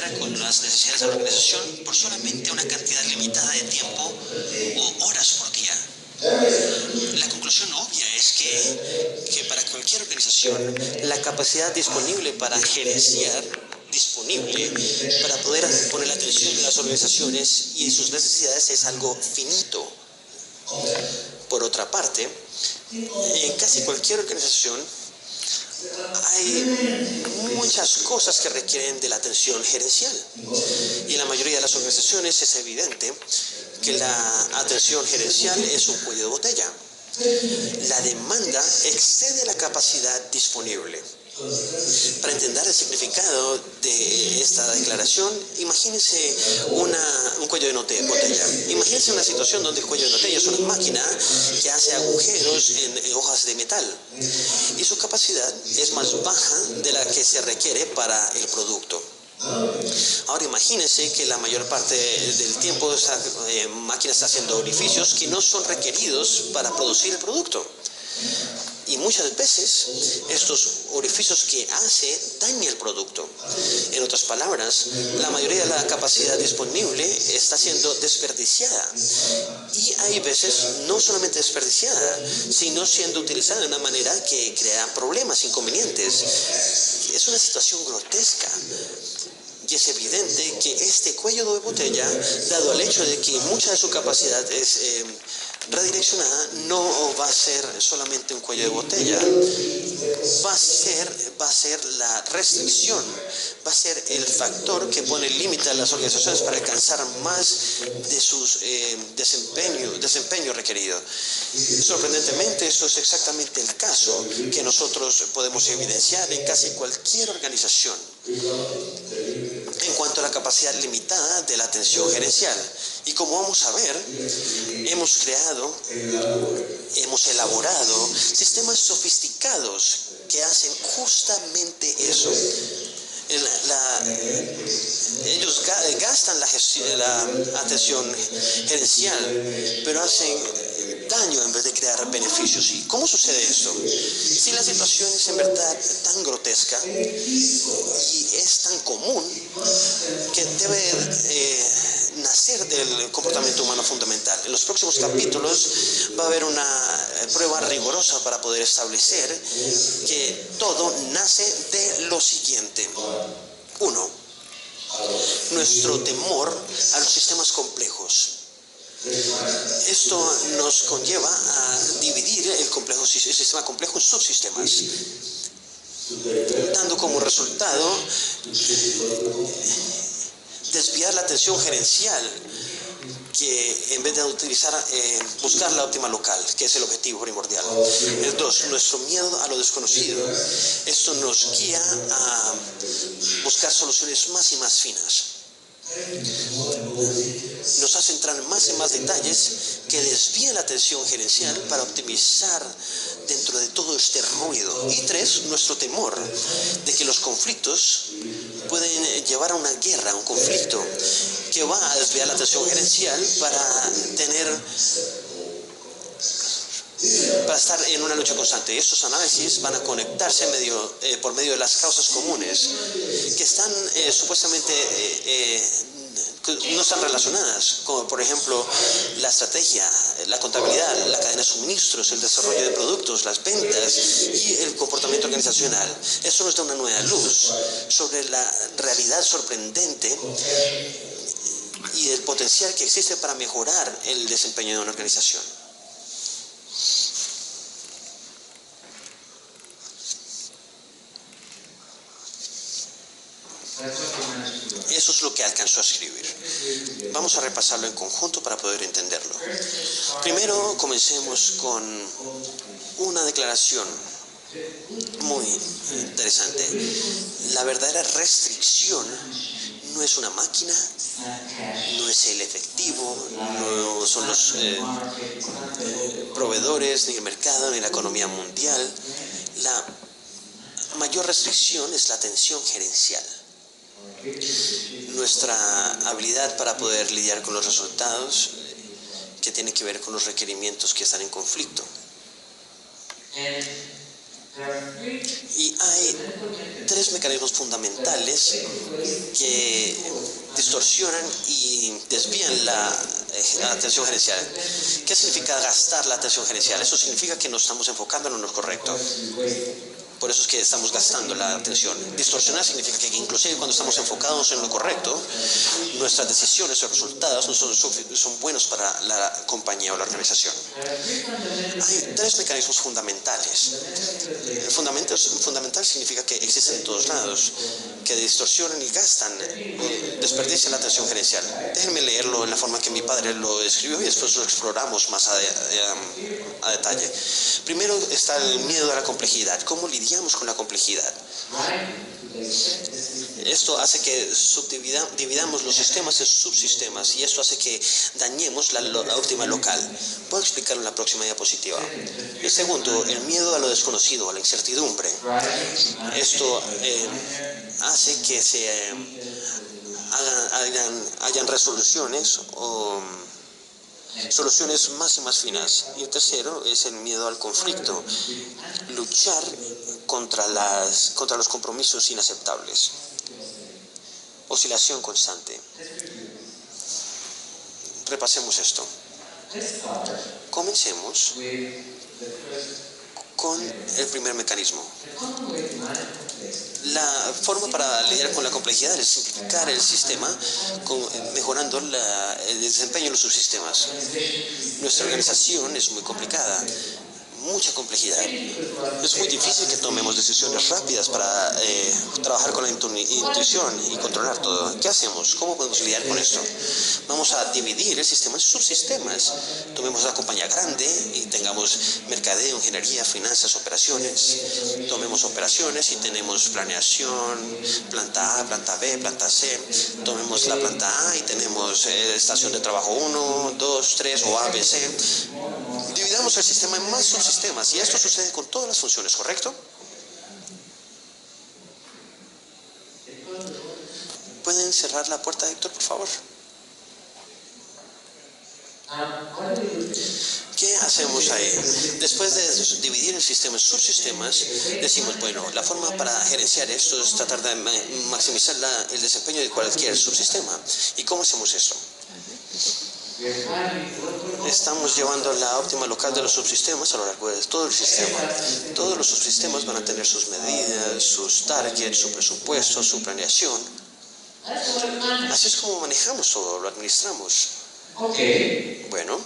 lidiar con las necesidades de la organización por solamente una cantidad limitada de tiempo o horas por día. La conclusión obvia es que para cualquier organización, la capacidad disponible para gerenciar, disponible para poder poner la atención en las organizaciones y en sus necesidades es algo finito. Por otra parte, en casi cualquier organización hay muchas cosas que requieren de la atención gerencial. Y en la mayoría de las organizaciones es evidente que la atención gerencial es un cuello de botella. La demanda excede la capacidad disponible. Para entender el significado de esta declaración, imagínense un cuello de botella. Imagínense una situación donde el cuello de botella es una máquina que hace agujeros en hojas de metal y su capacidad es más baja de la que se requiere para el producto. Ahora imagínense que la mayor parte del tiempo esa máquina está haciendo orificios que no son requeridos para producir el producto. Y muchas veces estos orificios que hace dañan el producto. En otras palabras, la mayoría de la capacidad disponible está siendo desperdiciada. Y hay veces no solamente desperdiciada, sino siendo utilizada de una manera que crea problemas, inconvenientes. Es una situación grotesca. Y es evidente que este cuello de botella, dado el hecho de que mucha de su capacidad es redireccionada, no va a ser solamente un cuello de botella, va a ser la restricción, va a ser el factor que pone límite a las organizaciones para alcanzar más de sus desempeño requerido. Sorprendentemente, eso es exactamente el caso que nosotros podemos evidenciar en casi cualquier organización. En cuanto a la capacidad limitada de la atención gerencial. Y como vamos a ver, hemos elaborado sistemas sofisticados que hacen justamente eso. Ellos gastan la atención gerencial, pero hacen daño en vez de crear beneficios. ¿Y cómo sucede esto? Si la situación es en verdad tan grotesca y es tan común que debe nacer del comportamiento humano fundamental. En los próximos capítulos va a haber una prueba rigurosa para poder establecer que todo nace de lo siguiente. 1. Nuestro temor a los sistemas complejos. Esto nos conlleva a dividir el sistema complejo en subsistemas, dando como resultado desviar la atención gerencial, que en vez de buscar la óptima local, que es el objetivo primordial. El 2, nuestro miedo a lo desconocido. Esto nos guía a buscar soluciones más y más finas. Nos hace entrar en más detalles que desvían la atención gerencial para optimizar dentro de todo este ruido. Y 3, nuestro temor de que los conflictos pueden llevar a una guerra, a un conflicto, que va a desviar la atención gerencial para estar en una lucha constante. Estos análisis van a conectarse por medio de las causas comunes, que están supuestamente no están relacionadas, como por ejemplo la estrategia, la contabilidad, la cadena de suministros, el desarrollo de productos, las ventas y el comportamiento organizacional. Eso nos da una nueva luz sobre la realidad sorprendente y el potencial que existe para mejorar el desempeño de una organización. Eso es lo que alcanzó a escribir. Vamos a repasarlo en conjunto para poder entenderlo. Primero, comencemos con una declaración muy interesante. La verdadera restricción no es una máquina, no es el efectivo, no son los proveedores, ni el mercado, ni la economía mundial. La mayor restricción es la atención gerencial. Nuestra habilidad para poder lidiar con los resultados, que tiene que ver con los requerimientos que están en conflicto. Y hay tres mecanismos fundamentales que distorsionan y desvían la atención gerencial. ¿Qué significa gastar la atención gerencial? Eso significa que no estamos enfocándonos en lo correcto. Por eso es que estamos gastando la atención. Distorsionar significa que inclusive cuando estamos enfocados en lo correcto, nuestras decisiones o resultados no son buenos para la compañía o la organización. Hay tres mecanismos fundamentales. Fundamental significa que existen en todos lados, que distorsionan y gastan, desperdician la atención gerencial. Déjenme leerlo en la forma que mi padre lo escribió y después lo exploramos más a detalle. Primero está el miedo a la complejidad. ¿Cómo lidiamos con la complejidad? Esto hace que dividamos los sistemas en subsistemas y esto hace que dañemos la óptima local. Puedo explicarlo en la próxima diapositiva. El segundo, el miedo a lo desconocido, a la incertidumbre. Esto hace que hayan resoluciones o soluciones más y más finas. Y el tercero es el miedo al conflicto, luchar contra los compromisos inaceptables, oscilación constante. Repasemos esto. Comencemos con el primer mecanismo. La forma para lidiar con la complejidad es simplificar el sistema, mejorando el desempeño de los subsistemas. Nuestra organización es muy complicada, mucha complejidad. Es muy difícil que tomemos decisiones rápidas para trabajar con la intuición y controlar todo. ¿Qué hacemos? ¿Cómo podemos lidiar con esto? Vamos a dividir el sistema en subsistemas. Tomemos una compañía grande y tengamos mercadeo, ingeniería, finanzas, operaciones. Tomemos operaciones y tenemos planeación, planta A, planta B, planta C. Tomemos la planta A y tenemos estación de trabajo 1, 2, 3 o A, B, C. Dividamos el sistema en más subsistemas y esto sucede con todas las funciones, ¿correcto? ¿Pueden cerrar la puerta, Héctor, por favor? ¿Qué hacemos ahí? Después de dividir el sistema en subsistemas, decimos, bueno, la forma para gerenciar esto es tratar de maximizar el desempeño de cualquier subsistema. ¿Y cómo hacemos eso? Estamos llevando la óptima local de los subsistemas a lo largo de todo el sistema. Todos los subsistemas van a tener sus medidas, sus targets, su presupuesto, su planeación. Así es como manejamos todo, lo administramos. Bueno,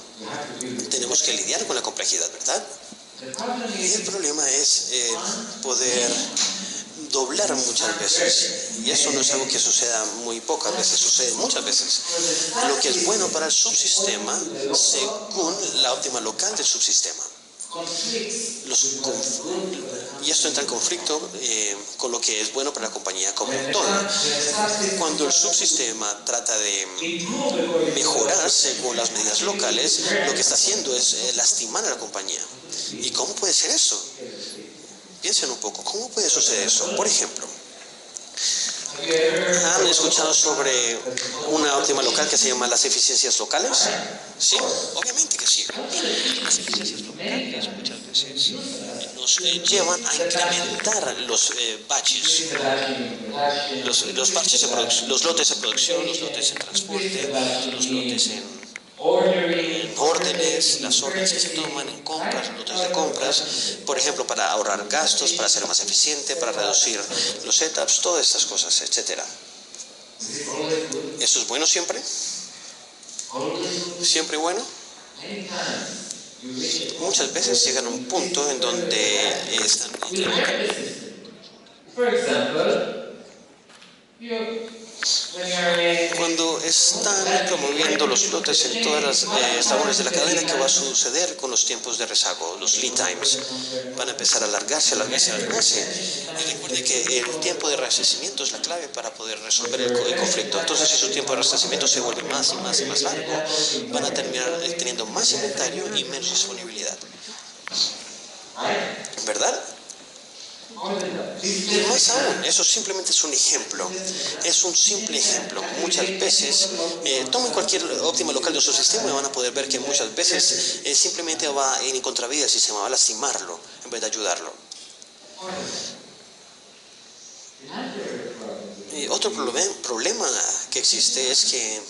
tenemos que lidiar con la complejidad, ¿verdad? Y el problema es poder doblar muchas veces. Y eso no es algo que suceda muy pocas veces, sucede muchas veces. Lo que es bueno para el subsistema según la óptima local del subsistema. Y esto entra en conflicto con lo que es bueno para la compañía como un todo. Cuando el subsistema trata de mejorar según las medidas locales, lo que está haciendo es lastimar a la compañía. ¿Y cómo puede ser eso? Piensen un poco, ¿cómo puede suceder eso? Por ejemplo, ¿han escuchado sobre una óptima local que se llama las eficiencias locales? Sí, obviamente que sí. Las eficiencias locales muchas veces nos llevan a incrementar los baches, los parches de producción, los lotes de producción, los lotes en transporte, los lotes en órdenes, las órdenes que se toman en compras, lotes de compras, por ejemplo, para ahorrar gastos, para ser más eficiente, para reducir los setups, todas estas cosas, etc. ¿Eso es bueno siempre? ¿Siempre bueno? Muchas veces llegan a un punto en donde están... Cuando están promoviendo los lotes en todas las eslabones de la cadena, ¿qué va a suceder con los tiempos de rezago? Los lead times van a empezar a alargarse. Y recuerde que el tiempo de reabastecimiento es la clave para poder resolver el conflicto. Entonces, si su tiempo de reabastecimiento se vuelve más y más y más largo, van a terminar teniendo más inventario y menos disponibilidad. ¿Verdad? Y más aún, eso simplemente es un ejemplo, es un simple ejemplo. Muchas veces, tomen cualquier óptima local de su sistema y van a poder ver que muchas veces simplemente va en contravía del sistema, va a lastimarlo en vez de ayudarlo. Y otro problema que existe es que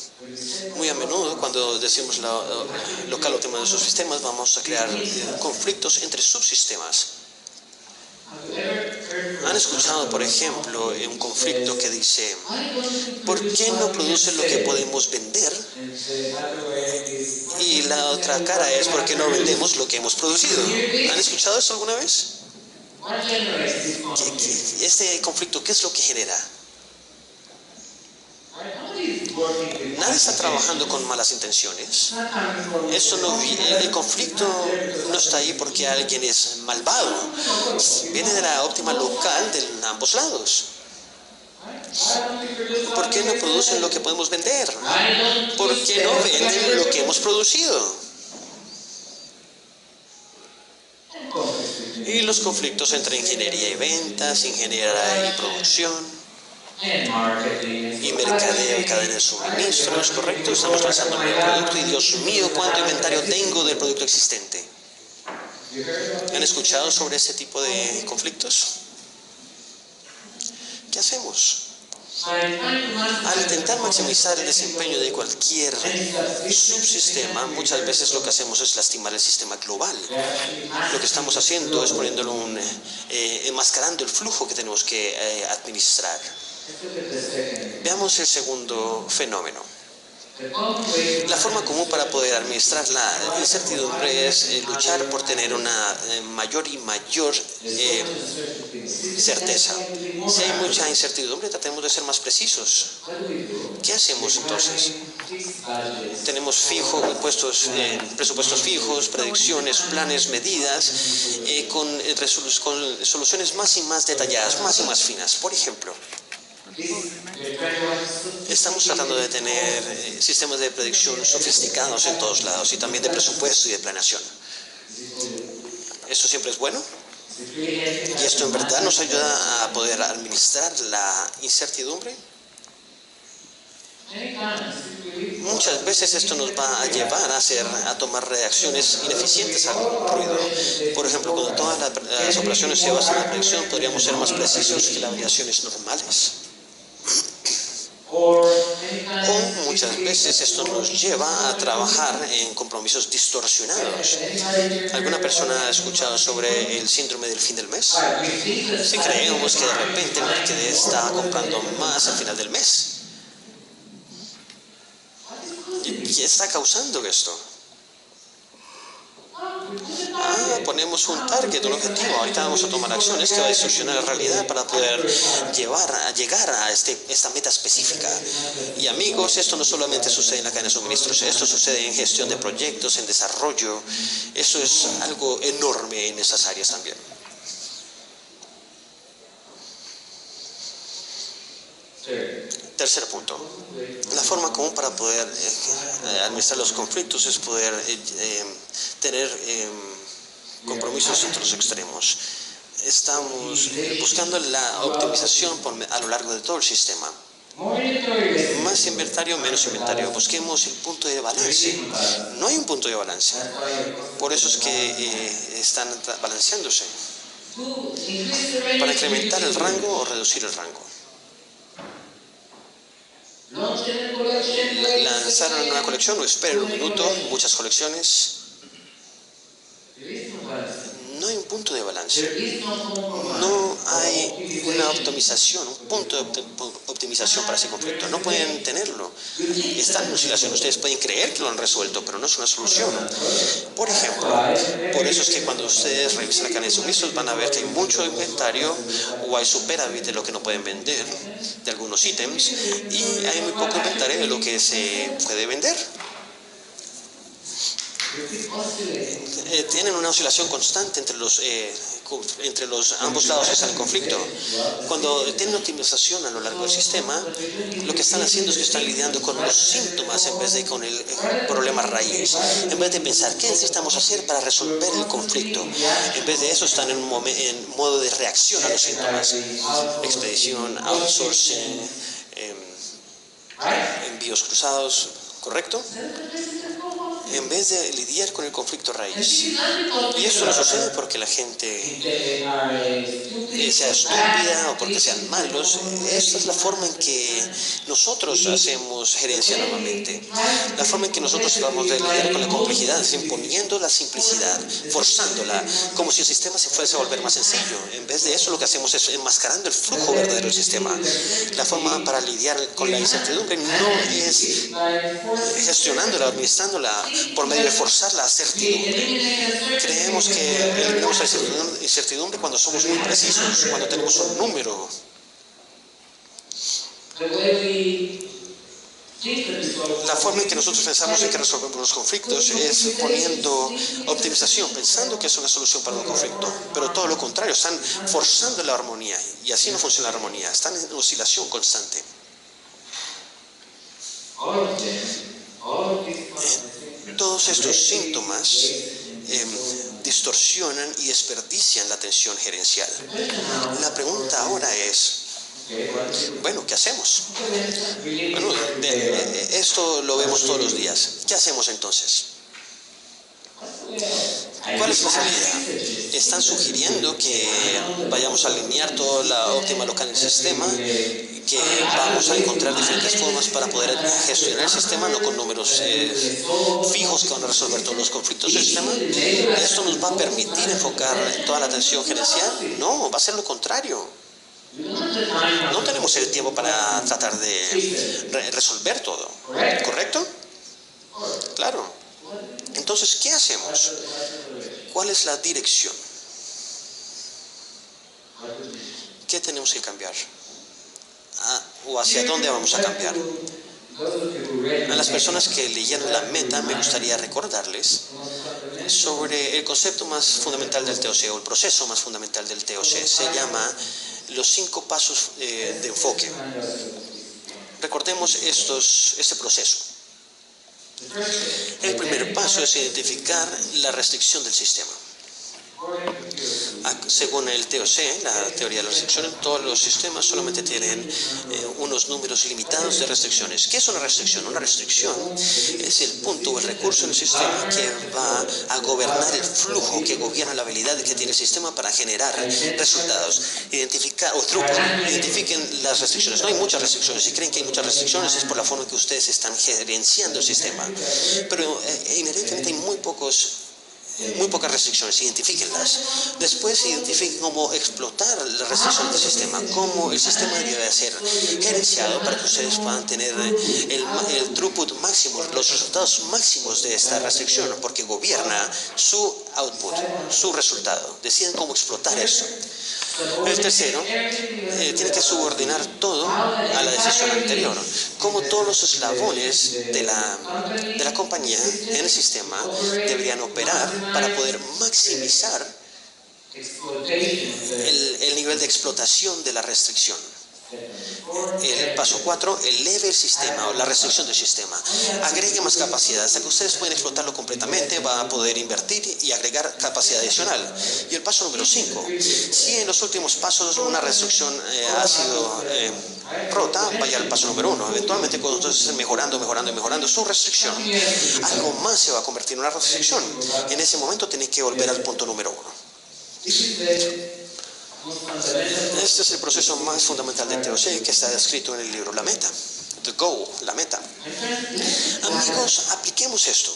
muy a menudo cuando decimos local o tema de subsistemas vamos a crear conflictos entre subsistemas. ¿Han escuchado, por ejemplo, un conflicto que dice, ¿por qué no producen lo que podemos vender? Y la otra cara es, ¿por qué no vendemos lo que hemos producido? ¿Han escuchado eso alguna vez? Este conflicto, ¿qué es lo que genera? Nadie está trabajando con malas intenciones. El conflicto no está ahí porque alguien es malvado. Viene de la óptima local de ambos lados. ¿Por qué no producen lo que podemos vender? ¿Por qué no venden lo que hemos producido? Y los conflictos entre ingeniería y ventas, ingeniería y producción, y mercadeo y cadena de suministros, ¿correcto? Estamos lanzando un nuevo producto y Dios mío, ¿cuánto inventario tengo del producto existente? ¿Han escuchado sobre ese tipo de conflictos? ¿Qué hacemos? Al intentar maximizar el desempeño de cualquier subsistema, muchas veces lo que hacemos es lastimar el sistema global. Lo que estamos haciendo es poniéndolo enmascarando el flujo que tenemos que administrar. Veamos el segundo fenómeno. La forma común para poder administrar la incertidumbre es luchar por tener una mayor y mayor certeza. Si hay mucha incertidumbre, tratemos de ser más precisos. ¿Qué hacemos entonces? Tenemos presupuestos fijos, predicciones, planes, medidas, con soluciones más y más detalladas, más y más finas. Por ejemplo, estamos tratando de tener sistemas de predicción sofisticados en todos lados y también de presupuesto y de planeación. ¿Esto siempre es bueno? ¿Y esto en verdad nos ayuda a poder administrar la incertidumbre? Muchas veces esto nos va a llevar a tomar reacciones ineficientes al ruido. Por ejemplo, cuando todas las operaciones se basan en la predicción, podríamos ser más precisos que las variaciones normales. O muchas veces esto nos lleva a trabajar en compromisos distorsionados. ¿Alguna persona ha escuchado sobre el síndrome del fin del mes? Si creemos que de repente el mercader está comprando más al final del mes. ¿Y qué está causando esto? Ponemos un target, un objetivo. Ahorita vamos a tomar acciones que va a distorsionar la realidad para poder llegar a esta meta específica. Y amigos, esto no solamente sucede en la cadena de suministros, esto sucede en gestión de proyectos, en desarrollo. Eso es algo enorme en esas áreas también. Tercer punto. La forma común para poder administrar los conflictos es poder tener compromisos entre los extremos. Estamos buscando la optimización a lo largo de todo el sistema. Más inventario, menos inventario. Busquemos el punto de balance. No hay un punto de balance. Por eso es que están balanceándose. Para incrementar el rango o reducir el rango. Lanzaron una colección, o esperen un minuto, muchas colecciones. No hay un punto de balance. No hay una optimización, un punto de optimización para ese conflicto. No pueden tenerlo. Están en oscilación. Ustedes pueden creer que lo han resuelto, pero no es una solución. Por ejemplo, por eso es que cuando ustedes revisan la cadena de suministros van a ver que hay mucho inventario o hay superávit de lo que no pueden vender, de algunos ítems, y hay muy poco inventario de lo que se puede vender. Tienen una oscilación constante entre los ambos lados que están en conflicto. Cuando tienen optimización a lo largo del sistema, lo que están haciendo es que están lidiando con los síntomas en vez de con el problema raíz. En vez de pensar qué necesitamos hacer para resolver el conflicto, en vez de eso están en modo de reacción a los síntomas. Expedición, outsourcing, envíos cruzados, ¿correcto? En vez de lidiar con el conflicto raíz. Y esto no sucede porque la gente sea estúpida o porque sean malos. Esta es la forma en que nosotros hacemos gerencia normalmente. La forma en que nosotros tratamos de lidiar con la complejidad es imponiendo la simplicidad, forzándola, como si el sistema se fuese a volver más sencillo. En vez de eso, lo que hacemos es enmascarando el flujo verdadero del sistema. La forma para lidiar con la incertidumbre no es gestionándola, administrándola por medio de forzar la certidumbre. Creemos que eliminamos la incertidumbre cuando somos muy precisos, cuando tenemos un número. La forma en que nosotros pensamos en que resolvemos los conflictos es poniendo optimización, pensando que es una solución para un conflicto, pero todo lo contrario, están forzando la armonía y así no funciona la armonía, están en oscilación constante. Todos estos síntomas distorsionan y desperdician la atención gerencial. La pregunta ahora es, bueno, ¿qué hacemos? Bueno, esto lo vemos todos los días. ¿Qué hacemos entonces? ¿Cuál es la salida? Están sugiriendo que vayamos a alinear toda la óptima local en el sistema, que vamos a encontrar diferentes formas para poder gestionar el sistema, no con números fijos que van a resolver todos los conflictos del sistema. ¿Esto nos va a permitir enfocar toda la atención gerencial? No, va a ser lo contrario. No tenemos el tiempo para tratar de resolver todo, ¿correcto? Claro. Entonces, ¿qué hacemos? ¿Cuál es la dirección? ¿Qué tenemos que cambiar? ¿O hacia dónde vamos a cambiar? A las personas que leyeron la meta, me gustaría recordarles sobre el concepto más fundamental del TOC, o el proceso más fundamental del TOC. Se llama los 5 pasos de enfoque. Recordemos este proceso. El primer paso es identificar la restricción del sistema. Según el TOC, la teoría de la restricción, todos los sistemas solamente tienen unos números limitados de restricciones. ¿Qué es una restricción? Una restricción es el punto o el recurso en el sistema que va a gobernar el flujo, que gobierna la habilidad que tiene el sistema para generar resultados. Identifiquen las restricciones. No hay muchas restricciones. Si creen que hay muchas restricciones es por la forma en que ustedes están gerenciando el sistema. Pero inherentemente hay muy pocas restricciones, identifíquenlas. Después identifiquen cómo explotar las restricciones del sistema, cómo el sistema debe ser gerenciado para que ustedes puedan tener el throughput máximo, los resultados máximos de esta restricción, porque gobierna su output, su resultado. Deciden cómo explotar eso. El tercero, tiene que subordinar todo a la decisión anterior. Como todos los eslabones de la compañía en el sistema deberían operar para poder maximizar el nivel de explotación de la restricción. El paso 4, eleve el sistema o la restricción del sistema. Agregue más capacidad. Hasta que ustedes pueden explotarlo completamente, va a poder invertir y agregar capacidad adicional. Y el paso número 5, si en los últimos pasos una restricción ha sido rota, vaya al paso número 1. Eventualmente, cuando ustedes estén mejorando su restricción, algo más se va a convertir en una restricción. En ese momento tienen que volver al punto número 1. Este es el proceso más fundamental de TOC que está descrito en el libro La Meta. The Goal, la meta. Amigos, apliquemos esto.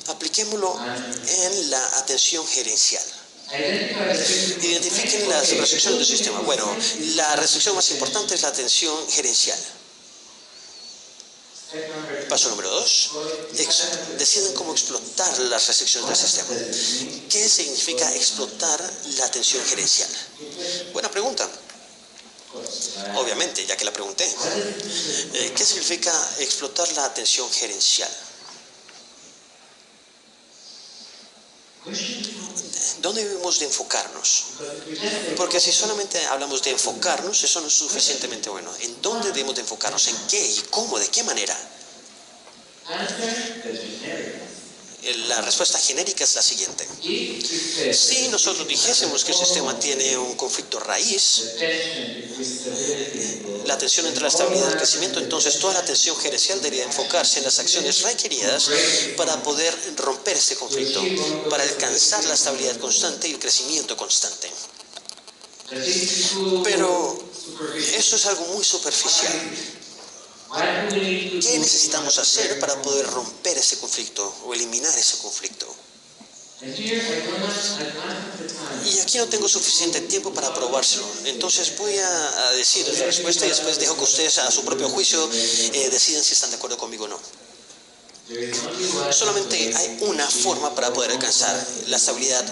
Apliquémoslo en la atención gerencial. Identifiquen las restricciones del sistema. Bueno, la restricción más importante es la atención gerencial. Paso número 2, deciden cómo explotar las restricciones del sistema. ¿Qué significa explotar la atención gerencial? Buena pregunta. Obviamente, ya que la pregunté. ¿Qué significa explotar la atención gerencial? ¿Dónde debemos de enfocarnos? Porque si solamente hablamos de enfocarnos, eso no es suficientemente bueno. ¿En dónde debemos de enfocarnos? ¿En qué y cómo? ¿De qué manera? La respuesta genérica es la siguiente. Si nosotros dijésemos que el sistema tiene un conflicto raíz, la tensión entre la estabilidad y el crecimiento, entonces toda la tensión gerencial debería enfocarse en las acciones requeridas para poder romper ese conflicto, para alcanzar la estabilidad constante y el crecimiento constante. Pero eso es algo muy superficial. ¿Qué necesitamos hacer para poder romper ese conflicto o eliminar ese conflicto? Y aquí no tengo suficiente tiempo para probárselo. Entonces voy a decir la respuesta y después dejo que ustedes a su propio juicio deciden si están de acuerdo conmigo o no. Solamente hay una forma para poder alcanzar la estabilidad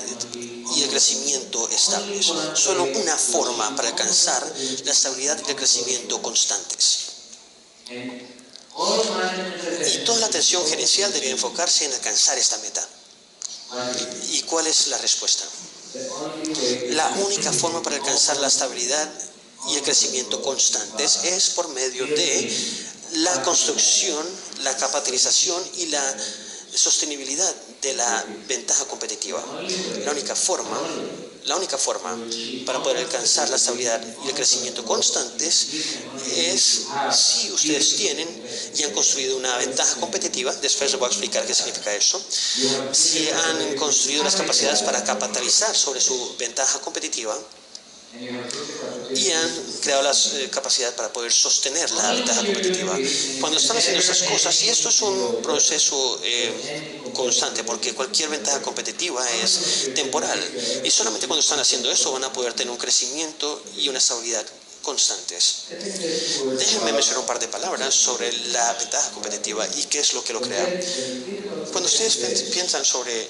y el crecimiento estables. Solo una forma para alcanzar la estabilidad y el crecimiento constantes. Y toda la atención gerencial debería enfocarse en alcanzar esta meta. ¿Y cuál es la respuesta? La única forma para alcanzar la estabilidad y el crecimiento constantes es por medio de la construcción, la capitalización y la sostenibilidad de la ventaja competitiva. La única forma para poder alcanzar la estabilidad y el crecimiento constantes es si ustedes tienen y han construido una ventaja competitiva. Después les voy a explicar qué significa eso. Si han construido las capacidades para capitalizar sobre su ventaja competitiva y han creado la capacidad para poder sostener la ventaja competitiva. Cuando están haciendo estas cosas, y esto es un proceso constante, porque cualquier ventaja competitiva es temporal, y solamente cuando están haciendo eso van a poder tener un crecimiento y una estabilidad constantes. Déjenme mencionar un par de palabras sobre la ventaja competitiva y qué es lo que lo crea. Cuando ustedes piensan sobre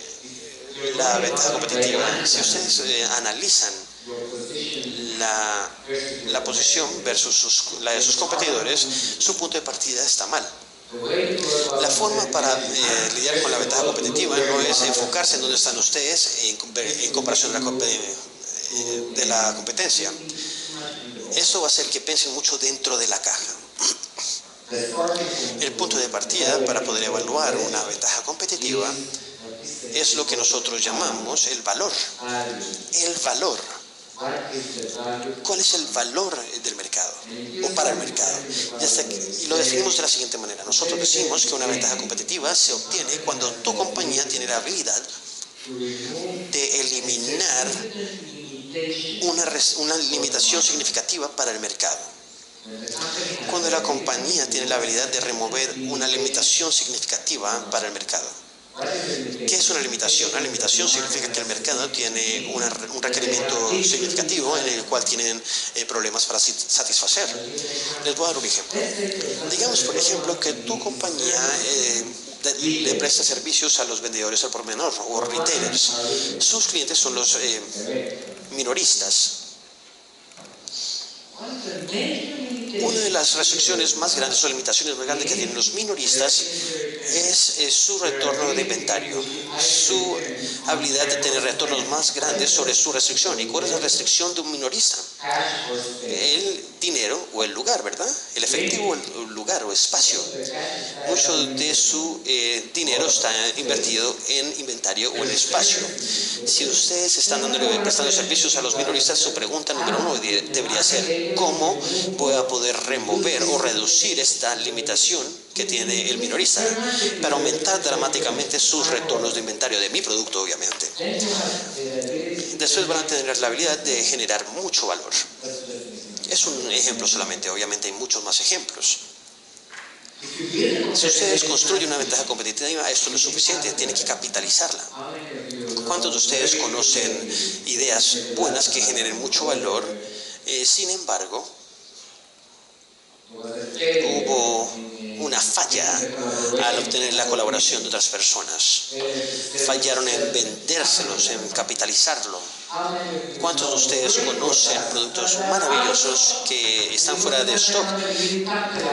la ventaja competitiva, si ustedes analizan la posición versus la de sus competidores, su punto de partida está mal. La forma para lidiar con la ventaja competitiva no es enfocarse en dónde están ustedes en comparación de la competencia. Eso va a hacer que piensen mucho dentro de la caja. El punto de partida para poder evaluar una ventaja competitiva es lo que nosotros llamamos el valor. El valor. ¿Cuál es el valor del mercado o para el mercado? Y lo definimos de la siguiente manera. Nosotros decimos que una ventaja competitiva se obtiene cuando tu compañía tiene la habilidad de eliminar una limitación significativa para el mercado. Cuando la compañía tiene la habilidad de remover una limitación significativa para el mercado. ¿Qué es una limitación? Una limitación significa que el mercado tiene un requerimiento significativo en el cual tienen problemas para satisfacer. Les voy a dar un ejemplo. Digamos, por ejemplo, que tu compañía le presta servicios a los vendedores al por menor o retailers. Sus clientes son los minoristas. Una de las restricciones más grandes o limitaciones más grandes que tienen los minoristas es su retorno de inventario, su habilidad de tener retornos más grandes sobre su restricción. ¿Y cuál es la restricción de un minorista? El dinero o el lugar, ¿verdad? El efectivo, el lugar o espacio. Mucho de su dinero está invertido en inventario o en espacio. Si ustedes están prestando servicios a los minoristas, su pregunta número uno debería ser: ¿cómo voy a poder remover o reducir esta limitación que tiene el minorista para aumentar dramáticamente sus retornos de inventario de mi producto, obviamente? Después van a tener la habilidad de generar mucho valor. Es un ejemplo solamente, obviamente hay muchos más ejemplos. Si ustedes construyen una ventaja competitiva, esto no es suficiente, tienen que capitalizarla. ¿Cuántos de ustedes conocen ideas buenas que generen mucho valor? Sin embargo, hubo una falla al obtener la colaboración de otras personas. Fallaron en vendérselos, en capitalizarlo. ¿Cuántos de ustedes conocen productos maravillosos que están fuera de stock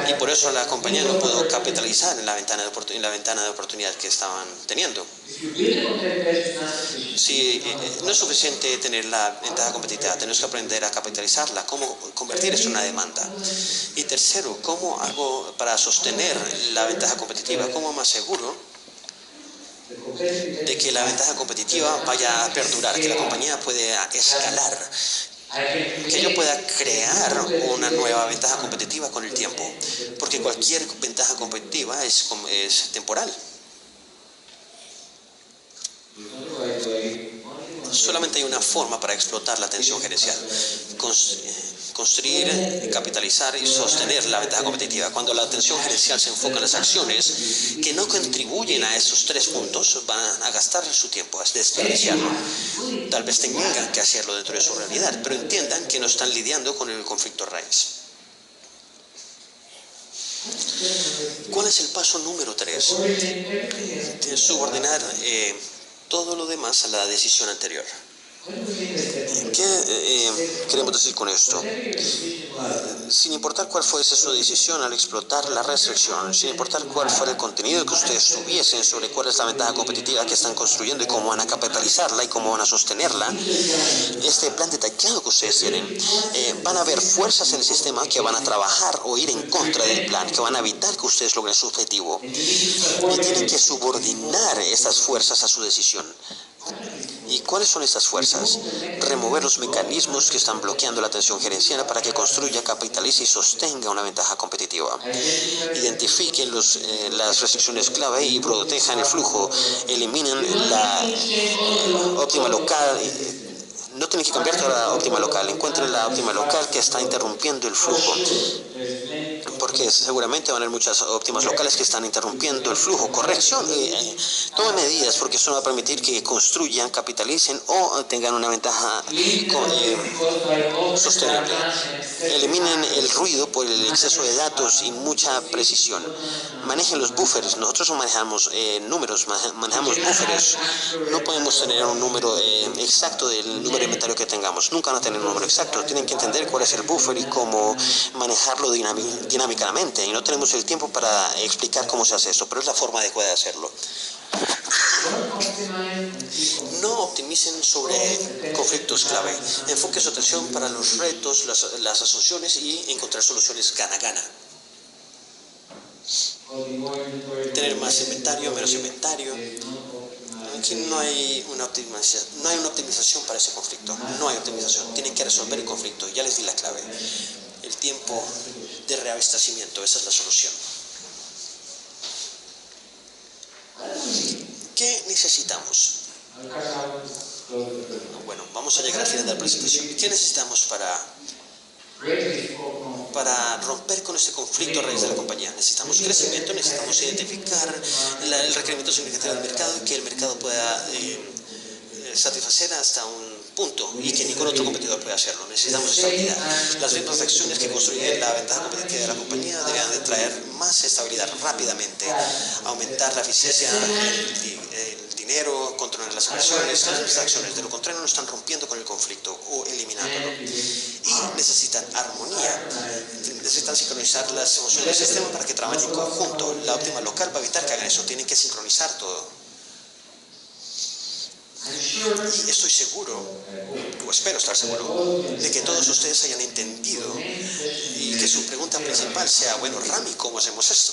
y por eso la compañía no pudo capitalizar en la ventana de oportunidad que estaban teniendo? Si no es suficiente tener la ventaja competitiva, tenemos que aprender a capitalizarla, cómo convertir esto en una demanda. Y tercero, ¿cómo hago para sostener la ventaja competitiva? ¿Cómo me aseguro de que la ventaja competitiva vaya a perdurar, que la compañía pueda escalar, que yo pueda crear una nueva ventaja competitiva con el tiempo, porque cualquier ventaja competitiva es temporal. Solamente hay una forma para explotar la tensión gerencial: construir, capitalizar y sostener la ventaja competitiva. Cuando la atención gerencial se enfoca en las acciones que no contribuyen a esos 3 puntos, van a gastar su tiempo, a desperdiciarlo. Tal vez tengan que hacerlo dentro de su realidad, pero entiendan que no están lidiando con el conflicto raíz. ¿Cuál es el paso número 3? Subordinar todo lo demás a la decisión anterior. ¿Qué queremos decir con esto? Sin importar cuál fuese su decisión al explotar la restricción, sin importar cuál fuera el contenido que ustedes tuviesen sobre cuál es la ventaja competitiva que están construyendo y cómo van a capitalizarla y cómo van a sostenerla, este plan detallado que ustedes tienen, van a haber fuerzas en el sistema que van a trabajar o ir en contra del plan, que van a evitar que ustedes logren su objetivo. Y tienen que subordinar estas fuerzas a su decisión. ¿Y cuáles son estas fuerzas? Remover los mecanismos que están bloqueando la atención gerencial para que construya, capitalice y sostenga una ventaja competitiva. Identifiquen las restricciones clave y protejan el flujo. Eliminen la óptima local. No tienen que cambiar toda la óptima local. Encuentren la óptima local que está interrumpiendo el flujo, porque seguramente van a haber muchas óptimas locales que están interrumpiendo el flujo. Corrección, tomen medidas, porque eso va a permitir que construyan, capitalicen o tengan una ventaja sostenible. Eliminen el ruido por el exceso de datos y mucha precisión. Manejen los buffers. Nosotros no manejamos números, manejamos buffers. No podemos tener un número exacto del número de inventario que tengamos. Nunca van a tener un número exacto. Tienen que entender cuál es el buffer y cómo manejarlo dinámicamente. Y no tenemos el tiempo para explicar cómo se hace eso, pero es la forma adecuada de hacerlo. No optimicen sobre conflictos clave. Enfoque su atención para los retos, las asunciones y encontrar soluciones gana-gana. Tener más inventario, menos inventario. Aquí no hay una optimización para ese conflicto. No hay optimización. Tienen que resolver el conflicto. Ya les di la clave. El tiempo de reabastecimiento, esa es la solución. ¿Qué necesitamos? Bueno, vamos a llegar al final de la presentación. ¿Qué necesitamos para romper con este conflicto a raíz de la compañía? Necesitamos crecimiento, necesitamos identificar el requerimiento significativo del mercado y que el mercado pueda satisfacer hasta un punto y que ningún otro competidor pueda hacerlo. Necesitamos estabilidad. Las mismas acciones que construyen la ventaja competitiva de la compañía deberían de traer más estabilidad rápidamente, aumentar la eficiencia, el dinero, controlar las inversiones, las mismas acciones. De lo contrario, no están rompiendo con el conflicto o eliminándolo. Y necesitan armonía. Necesitan sincronizar las emociones del sistema para que trabajen en conjunto. La óptima local va a evitar que hagan eso. Tienen que sincronizar todo. Y estoy seguro, o espero estar seguro, de que todos ustedes hayan entendido y que su pregunta principal sea, bueno, Rami, ¿cómo hacemos esto?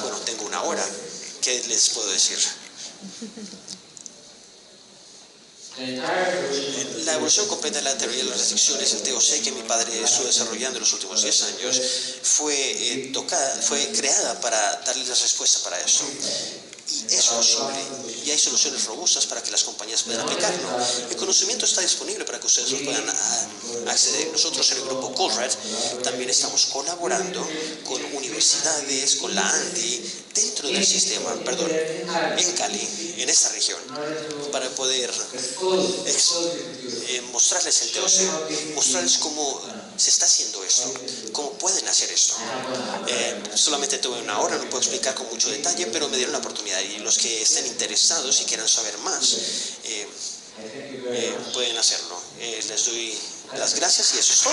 Bueno, tengo una hora. ¿Qué les puedo decir? La evolución completa de la teoría de las restricciones, el TOC que mi padre estuvo desarrollando en los últimos 10 años, fue creada para darles la respuesta para eso. Y es posible, y hay soluciones robustas para que las compañías puedan aplicarlo. El conocimiento está disponible para que ustedes lo puedan acceder. Nosotros en el grupo Colruyt también estamos colaborando con universidades, con la ANDI, dentro del sistema, en Cali, en esta región, para poder mostrarles el TOC, mostrarles cómo se está haciendo esto, cómo pueden hacer esto. Solamente tuve una hora, no puedo explicar con mucho detalle, pero me dieron la oportunidad, y los que estén interesados y quieran saber más pueden hacerlo. Les doy las gracias y eso es todo.